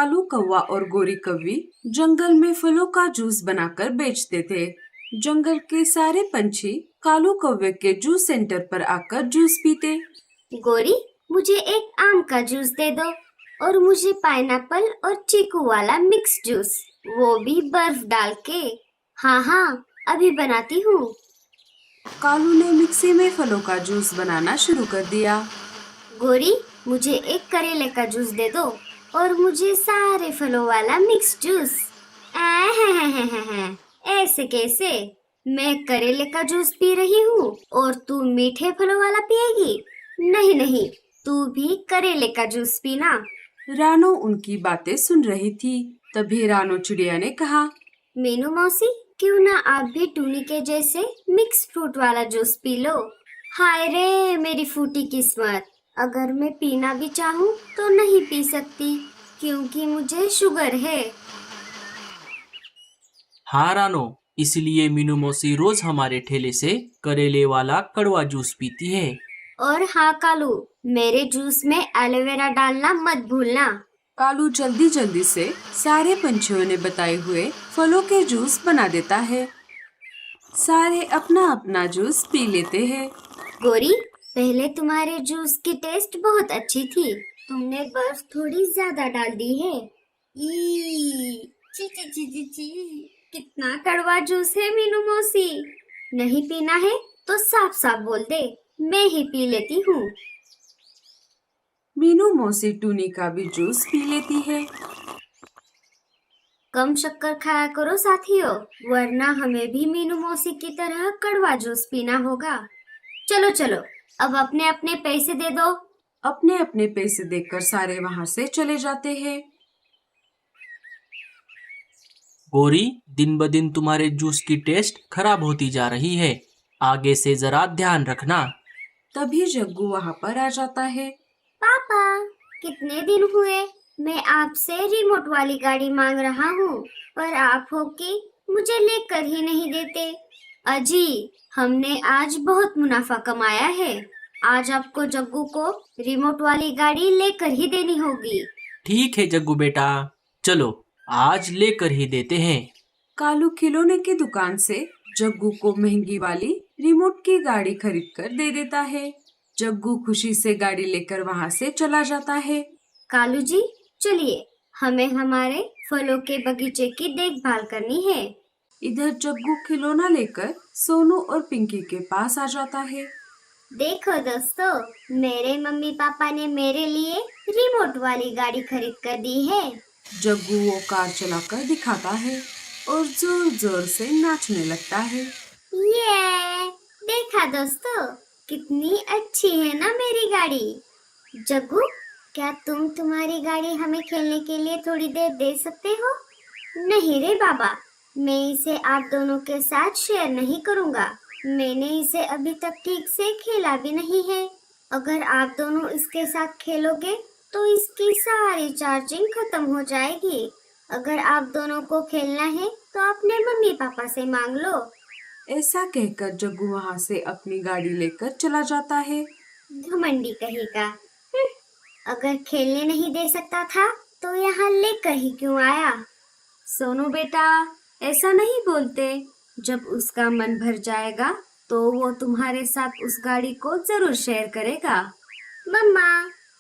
कालू कौवा और गोरी कौवी जंगल में फलों का जूस बनाकर बेचते थे। जंगल के सारे पंछी कालू कौवे के जूस सेंटर पर आकर जूस पीते। गोरी, मुझे एक आम का जूस दे दो और मुझे पाइनएप्पल और चीकू वाला मिक्स जूस, वो भी बर्फ डाल के। हाँ हाँ, अभी बनाती हूँ। कालू ने मिक्सी में फलों का जूस बनाना शुरू कर दिया। गोरी, मुझे एक करेले का जूस दे दो और मुझे सारे फलों वाला मिक्स जूस। ऐसे कैसे? मैं करेले का जूस पी रही हूँ और तू मीठे फलों वाला पिएगी? नहीं नहीं, तू भी करेले का जूस पीना। रानो उनकी बातें सुन रही थी। तभी रानो चिड़िया ने कहा, मीनू मौसी, क्यों ना आप भी टूनी के जैसे मिक्स फ्रूट वाला जूस पी लो। हाय रे मेरी फूटी किस्मत, अगर मैं पीना भी चाहूँ तो नहीं पी सकती क्योंकि मुझे शुगर है। हाँ रानो, इसलिए मीनू मौसी रोज हमारे ठेले से करेले वाला कड़वा जूस पीती है। और हाँ कालू, मेरे जूस में एलोवेरा डालना मत भूलना। कालू जल्दी जल्दी से सारे पंछियों ने बताए हुए फलों के जूस बना देता है। सारे अपना अपना जूस पी लेते हैं। गोरी, पहले तुम्हारे जूस की टेस्ट बहुत अच्छी थी, तुमने बर्फ थोड़ी ज्यादा डाल दी है। ची ची ची ची ची, कितना कड़वा जूस है मीनू मौसी। नहीं पीना है तो साफ साफ बोल दे, मैं ही पी लेती हूँ। मीनू मौसी टूनी का भी जूस पी लेती है। कम शक्कर खाया करो साथियों, वरना हमें भी मीनू मौसी की तरह कड़वा जूस पीना होगा। चलो चलो, अब अपने अपने पैसे दे दो। अपने अपने पैसे देकर सारे वहाँ से चले जाते हैं। गोरी, दिन ब दिन तुम्हारे जूस की टेस्ट खराब होती जा रही है, आगे से जरा ध्यान रखना। तभी जग्गू वहाँ पर आ जाता है। पापा, कितने दिन हुए मैं आपसे रिमोट वाली गाड़ी मांग रहा हूँ, पर आप हो कि मुझे लेकर ही नहीं देते। अजी, हमने आज बहुत मुनाफा कमाया है, आज आपको जग्गू को रिमोट वाली गाड़ी लेकर ही देनी होगी। ठीक है जग्गू बेटा, चलो आज लेकर ही देते हैं। कालू खिलौने की दुकान से जग्गू को महंगी वाली रिमोट की गाड़ी खरीद कर दे देता है। जग्गू खुशी से गाड़ी लेकर वहाँ से चला जाता है। कालू जी, चलिए, हमें हमारे फलों के बगीचे की देखभाल करनी है। इधर जग्गू खिलौना लेकर सोनू और पिंकी के पास आ जाता है। देखो दोस्तों, मेरे मम्मी पापा ने मेरे लिए रिमोट वाली गाड़ी खरीद कर दी है। जग्गू वो कार चलाकर दिखाता है और जोर जोर से नाचने लगता है। ये देखा दोस्तों, कितनी अच्छी है ना मेरी गाड़ी। जग्गू, क्या तुम तुम्हारी गाड़ी हमें खेलने के लिए थोड़ी देर दे सकते हो? नहीं रे बाबा, मैं इसे आप दोनों के साथ शेयर नहीं करूँगा। मैंने इसे अभी तक ठीक से खेला भी नहीं है। अगर आप दोनों इसके साथ खेलोगे तो इसकी सारी चार्जिंग खत्म हो जाएगी। अगर आप दोनों को खेलना है तो अपने मम्मी पापा से मांग लो। ऐसा कहकर जग्गू वहाँ से अपनी गाड़ी लेकर चला जाता है। घमंडी कहेगा। अगर खेलने नहीं दे सकता था तो यहाँ लेकर ही क्यों आया? सोनू बेटा, ऐसा नहीं बोलते। जब उसका मन भर जाएगा तो वो तुम्हारे साथ उस गाड़ी को जरूर शेयर करेगा। मम्मा,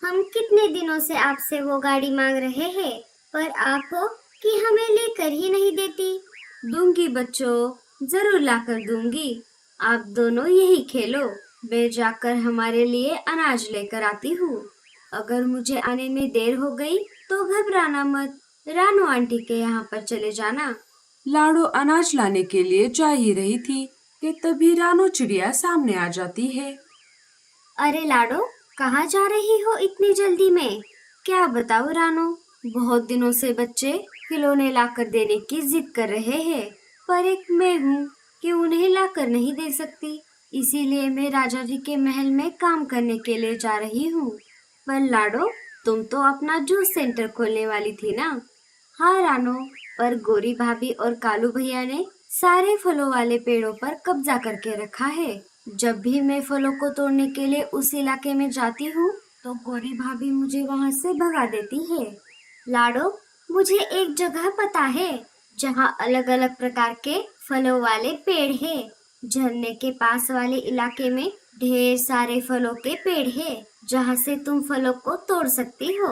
हम कितने दिनों से आपसे वो गाड़ी मांग रहे हैं, पर आप हो कि हमें लेकर ही नहीं देती। दूंगी बच्चों, जरूर लाकर दूंगी। आप दोनों यही खेलो, मैं जाकर हमारे लिए अनाज लेकर आती हूँ। अगर मुझे आने में देर हो गई तो घबराना मत, रानू आंटी के यहाँ पर चले जाना। लाडो अनाज लाने के लिए जा ही रही थी कि तभी रानू चिड़िया सामने आ जाती है। अरे लाडो, कहाँ जा रही हो इतनी जल्दी में? क्या बताऊँ रानू, बहुत दिनों से बच्चे खिलौने लाकर देने की जिद कर रहे हैं, पर एक मैं हूँ कि उन्हें लाकर नहीं दे सकती। इसीलिए मैं राजा जी के महल में काम करने के लिए जा रही हूँ। पर लाडो, तुम तो अपना जूस सेंटर खोलने वाली थी ना? हाँ रानो, पर गोरी भाभी और कालू भैया ने सारे फलों वाले पेड़ों पर कब्जा करके रखा है। जब भी मैं फलों को तोड़ने के लिए उस इलाके में जाती हूँ तो गोरी भाभी मुझे वहाँ से भगा देती है। लाडो, मुझे एक जगह पता है जहाँ अलग अलग प्रकार के फलों वाले पेड़ हैं। झरने के पास वाले इलाके में ढेर सारे फलों के पेड़ हैं, जहाँ से तुम फलों को तोड़ सकती हो।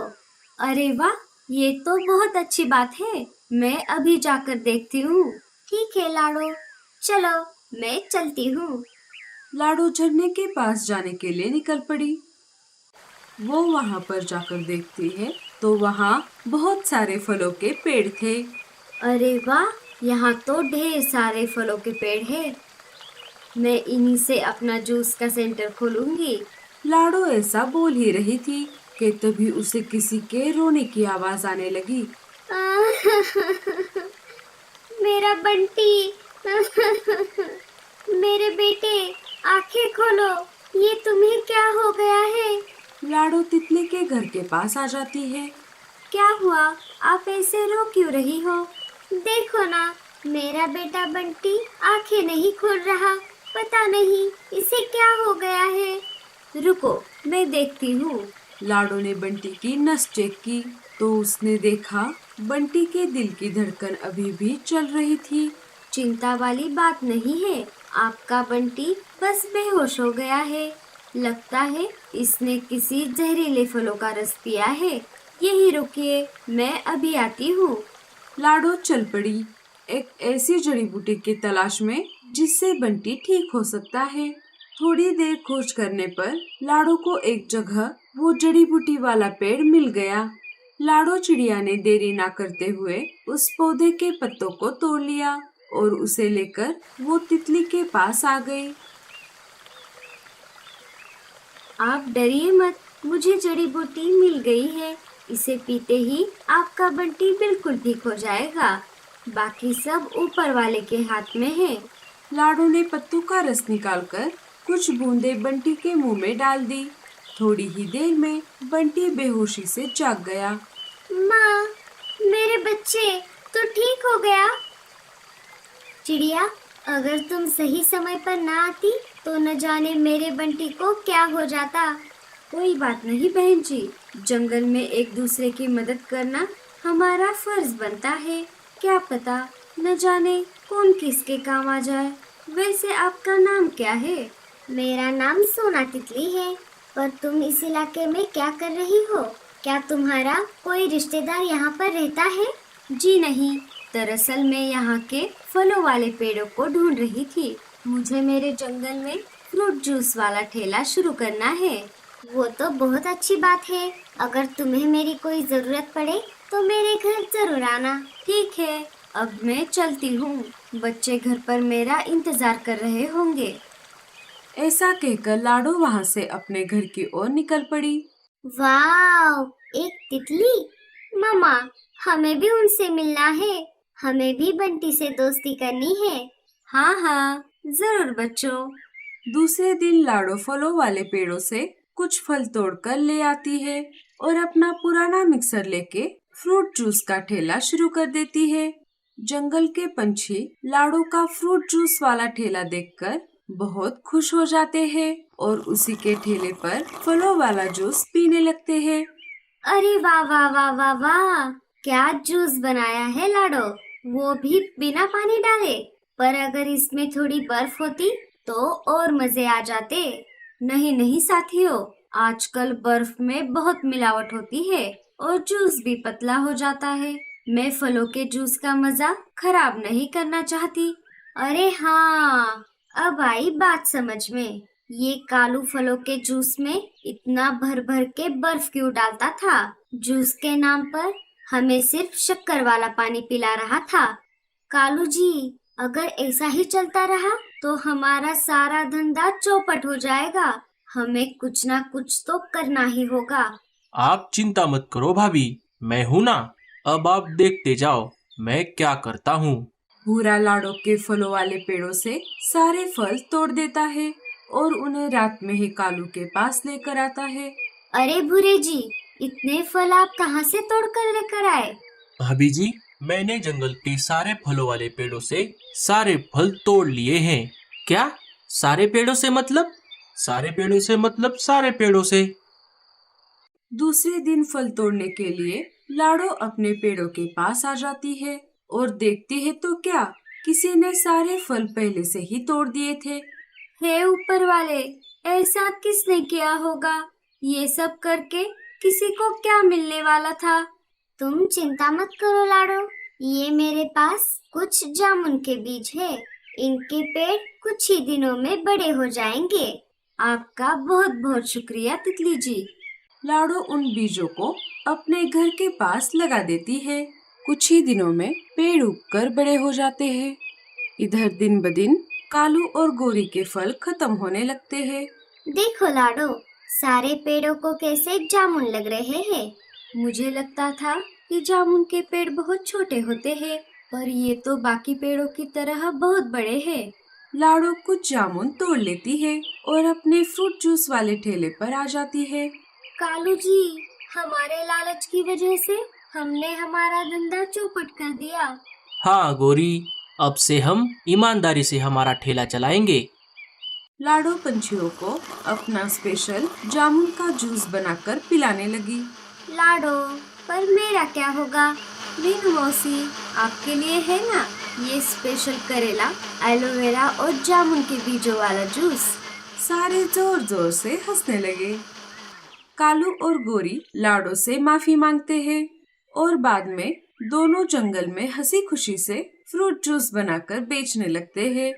अरे वाह, ये तो बहुत अच्छी बात है। मैं अभी जाकर देखती हूँ। ठीक है लाडो, चलो मैं चलती हूँ। लाडो झरने के पास जाने के लिए निकल पड़ी। वो वहाँ पर जाकर देखती है तो वहाँ बहुत सारे फलों के पेड़ थे। अरे वाह, यहाँ तो ढेर सारे फलों के पेड़ हैं। मैं इन्हीं से अपना जूस का सेंटर खोलूंगी। लाडो ऐसा बोल ही रही थी कि तभी उसे किसी के रोने की आवाज आने लगी। मेरा बंटी, मेरे बेटे, आंखें खोलो, ये तुम्हें क्या हो गया है? लाडो तितली के घर के पास आ जाती है। क्या हुआ? आप ऐसे रो क्यों रही हो? देखो ना, मेरा बेटा बंटी आंखें नहीं खोल रहा। पता नहीं इसे क्या हो गया है। रुको, मैं देखती हूँ। लाडो ने बंटी की नस चेक की तो उसने देखा बंटी के दिल की धड़कन अभी भी चल रही थी। चिंता वाली बात नहीं है, आपका बंटी बस बेहोश हो गया है। लगता है इसने किसी जहरीले फलों का रस पिया है। यही रुकिए, मैं अभी आती हूँ। लाडो चल पड़ी एक ऐसी जड़ी बूटी की तलाश में जिससे बंटी ठीक हो सकता है। थोड़ी देर खोज करने पर लाडो को एक जगह वो जड़ी बूटी वाला पेड़ मिल गया। लाडो चिड़िया ने देरी ना करते हुए उस पौधे के पत्तों को तोड़ लिया और उसे लेकर वो तितली के पास आ गई। आप डरिए मत, मुझे जड़ी बूटी मिल गई है। इसे पीते ही आपका बंटी बिल्कुल ठीक हो जाएगा। बाकी सब ऊपर वाले के हाथ में है। लाडो ने पत्तों का रस निकालकर कुछ बूंदें बंटी के मुंह में डाल दी। थोड़ी ही देर में बंटी बेहोशी से जाग गया। माँ, मेरे बच्चे, तू ठीक हो गया? चिड़िया, अगर तुम सही समय पर ना आती तो न जाने मेरे बंटी को क्या हो जाता। कोई बात नहीं बहन जी, जंगल में एक दूसरे की मदद करना हमारा फर्ज बनता है। क्या पता न जाने कौन किसके काम आ जाए। वैसे आपका नाम क्या है? मेरा नाम सोना तितली है। पर तुम इस इलाके में क्या कर रही हो? क्या तुम्हारा कोई रिश्तेदार यहाँ पर रहता है? जी नहीं, दरअसल मैं यहाँ के फलों वाले पेड़ों को ढूंढ रही थी। मुझे मेरे जंगल में फ्रूट जूस वाला ठेला शुरू करना है। वो तो बहुत अच्छी बात है। अगर तुम्हें मेरी कोई जरूरत पड़े तो मेरे घर जरूर आना। ठीक है, अब मैं चलती हूँ। बच्चे घर पर मेरा इंतजार कर रहे होंगे। ऐसा कहकर लाडो वहाँ से अपने घर की ओर निकल पड़ी। वाह, एक तितली! मामा, हमें भी उनसे मिलना है। हमें भी बंटी से दोस्ती करनी है। हाँ हाँ, जरूर बच्चों। दूसरे दिन लाडो फलों वाले पेड़ों से कुछ फल तोड़कर ले आती है और अपना पुराना मिक्सर लेके फ्रूट जूस का ठेला शुरू कर देती है। जंगल के पंछी लाडो का फ्रूट जूस वाला ठेला देखकर बहुत खुश हो जाते हैं और उसी के ठेले पर फलों वाला जूस पीने लगते हैं। अरे वाह वाह वाह वाह वाह, क्या जूस बनाया है लाडो, वो भी बिना पानी डाले। पर अगर इसमें थोड़ी बर्फ होती तो और मजे आ जाते। नहीं नहीं साथियों, आजकल बर्फ में बहुत मिलावट होती है और जूस भी पतला हो जाता है। मैं फलों के जूस का मजा खराब नहीं करना चाहती। अरे हाँ, अब आई बात समझ में। ये कालू फलों के जूस में इतना भर भर के बर्फ क्यों डालता था? जूस के नाम पर हमें सिर्फ शक्कर वाला पानी पिला रहा था। कालू जी, अगर ऐसा ही चलता रहा तो हमारा सारा धंधा चौपट हो जाएगा। हमें कुछ ना कुछ तो करना ही होगा। आप चिंता मत करो भाभी, मैं हूँ ना। अब आप देखते जाओ मैं क्या करता हूँ। भूरा लाडो के फलों वाले पेड़ों से सारे फल तोड़ देता है और उन्हें रात में ही कालू के पास लेकर आता है। अरे भूरे जी, इतने फल आप कहाँ से तोड़ कर लेकर आए? भाभी जी, मैंने जंगल के सारे फलों वाले पेड़ों से सारे फल तोड़ लिए हैं। क्या सारे पेड़ों से मतलब? सारे पेड़ों से मतलब सारे पेड़ों से। दूसरे दिन फल तोड़ने के लिए लाडो अपने पेड़ों के पास आ जाती है और देखती है तो क्या, किसी ने सारे फल पहले से ही तोड़ दिए थे। हे ऊपर वाले, ऐसा किसने किया होगा? ये सब करके किसी को क्या मिलने वाला था? तुम चिंता मत करो लाडो, ये मेरे पास कुछ जामुन के बीज है। इनके पेड़ कुछ ही दिनों में बड़े हो जाएंगे। आपका बहुत बहुत शुक्रिया तितली जी। लाडो उन बीजों को अपने घर के पास लगा देती है। कुछ ही दिनों में पेड़ उगकर बड़े हो जाते हैं। इधर दिन ब दिन कालू और गोरी के फल खत्म होने लगते हैं। देखो लाडो, सारे पेड़ों को कैसे जामुन लग रहे हैं। मुझे लगता था कि जामुन के पेड़ बहुत छोटे होते हैं, पर ये तो बाकी पेड़ों की तरह बहुत बड़े हैं। लाडो कुछ जामुन तोड़ लेती है और अपने फ्रूट जूस वाले ठेले पर आ जाती है। कालू जी, हमारे लालच की वजह से हमने हमारा धंधा चौपट कर दिया। हाँ गोरी, अब से हम ईमानदारी से हमारा ठेला चलाएंगे। लाडो पंछियों को अपना स्पेशल जामुन का जूस बनाकर पिलाने लगी। लाडो, पर मेरा क्या होगा? रीनू मौसी, आपके लिए है ना ये स्पेशल करेला, एलोवेरा और जामुन के बीजों वाला जूस। सारे जोर जोर से हंसने लगे। कालू और गोरी लाडो से माफी मांगते हैं और बाद में दोनों जंगल में हंसी खुशी से फ्रूट जूस बनाकर बेचने लगते हैं।